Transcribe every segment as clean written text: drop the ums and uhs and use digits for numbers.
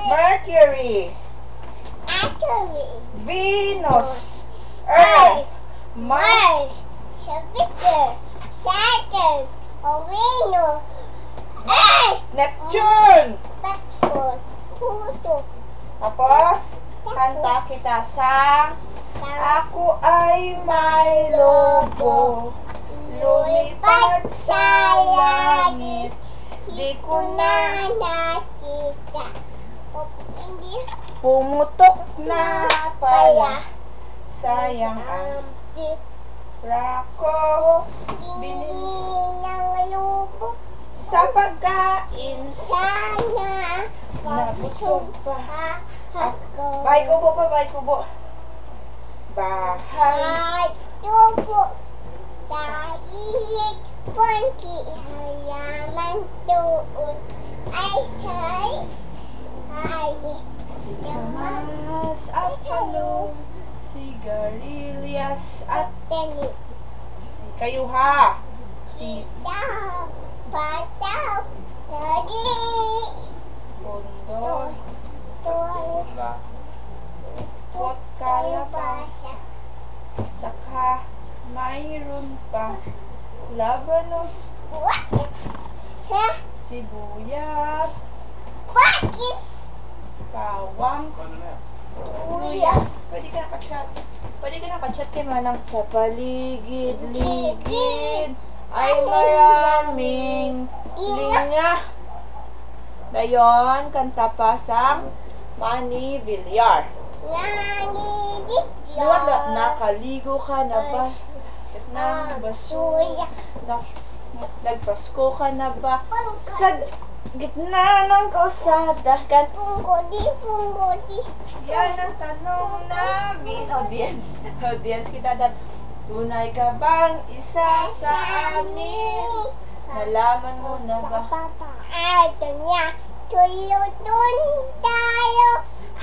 Mercury, Venus, Earth, Mars, Jupiter, Saturn, Uranus, Earth, Neptune. Neptune, Pluto. Tapos, kanta kita sa Ako ay may lobo, lumipad sa langit, di ko na nakita. Hindi pumutok na pala, sayang ang pera ko, binili ng lubo. sa pagkain, Sana nabusog pa ako. Bahay kubo pa, bahay kubo. Bahay Ay, tubo. Dahil konti hayaman doon ay size. Ay, Mas at talong, sigarilyas at teni. kayo ha. Sitaw, bataw, tagi. Pundol, Tol, pot kalabasa, tsaka mayroon pa labanos, sa sibuyas, bakis. bawang, Uya. Pwede ka nakachat. Pwede ka nakachat kay Manang. Sa paligid-ligid ay maraming linya. Dayon, kanta pa sa Manny Villar. Wala, nakaligo ka na ba? Ng basura. Nagpasko ka na ba? Sa gitna ng kalsada. Punggodi. Yan ang tanong namin. Audience kita dat. Tunay ka bang isa sa amin? Nalaman mo na ba? Ay, ito niya. Tulutun tayo.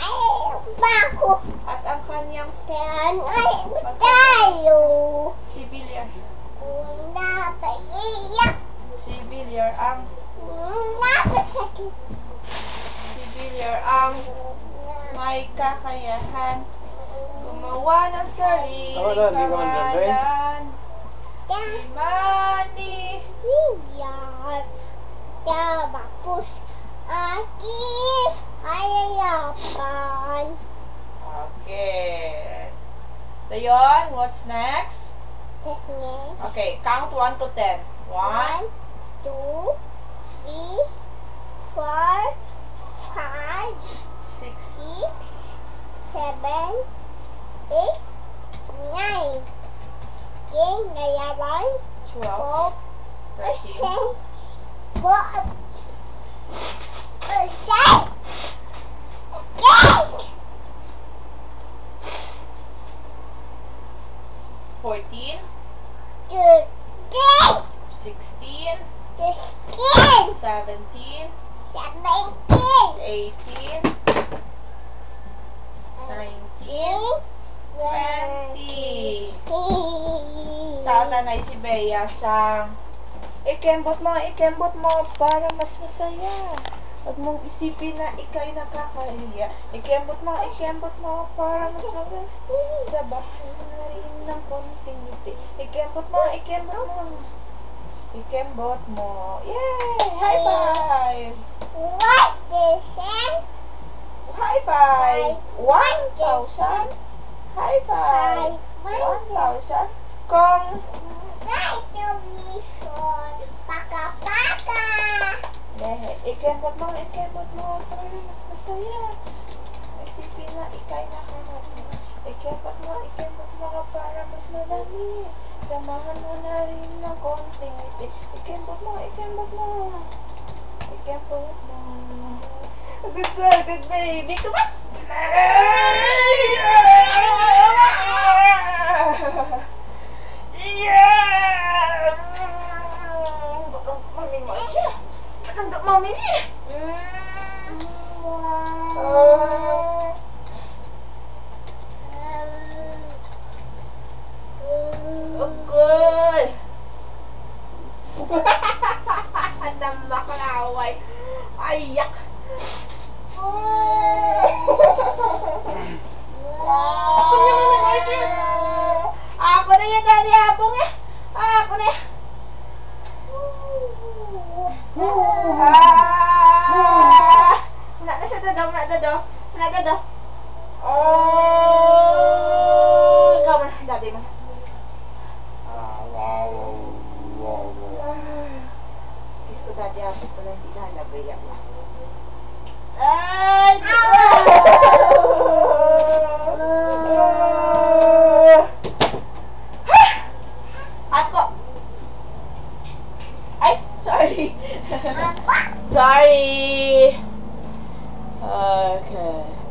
Ay, bako. At ang kanyang Ay, tayo. si Villar. Una pa iyak. Si Villar ang Napasakit. si Villar ang may kakayahan gumawa ng sariling pangalan. Si Manny Villar. Tapos, akin ayayapan. Okay. Dayon, what's next? Tapos next. Okay, count 1 to 10. 1, 1, 2, 3, 4, 5, 6, 6, 7, 8, 9. Okay, ngayon, 12, 13, 4%. Okay. 14, 13, 16, 16, 17, 17, 18, 19, 20. Sa nanay si Bea sang ikembot mo para mas masaya. Huwag mong isipin na ikaw'y nakakahiya. Ikembot mo para mas maganda. Sa bahay na rin ng konting ngiti. Ikembot mo. Ikembot mo. Yay! High five! What is it? High five! 1,000! High five! 1,000! Kung Paka-paka. ikembot mo para mas masaya. Isipin na ika'y nakakahiya. Ikembot mo para mas madali. Samahan mo na rin ng konting ngiti. Ikembot mo. Good baby. Come on. Yeah! Mami ni. Okay. Ang dambak na away. Ayak. Wala na siya dadaw, wala dadaw. Wala dadaw. Oh! Ikaw man, daddy mo. Kiss ko daddy ako pala hindi lalabay yan. Ay! Ako! Ay! Sorry! Sorry! Okay.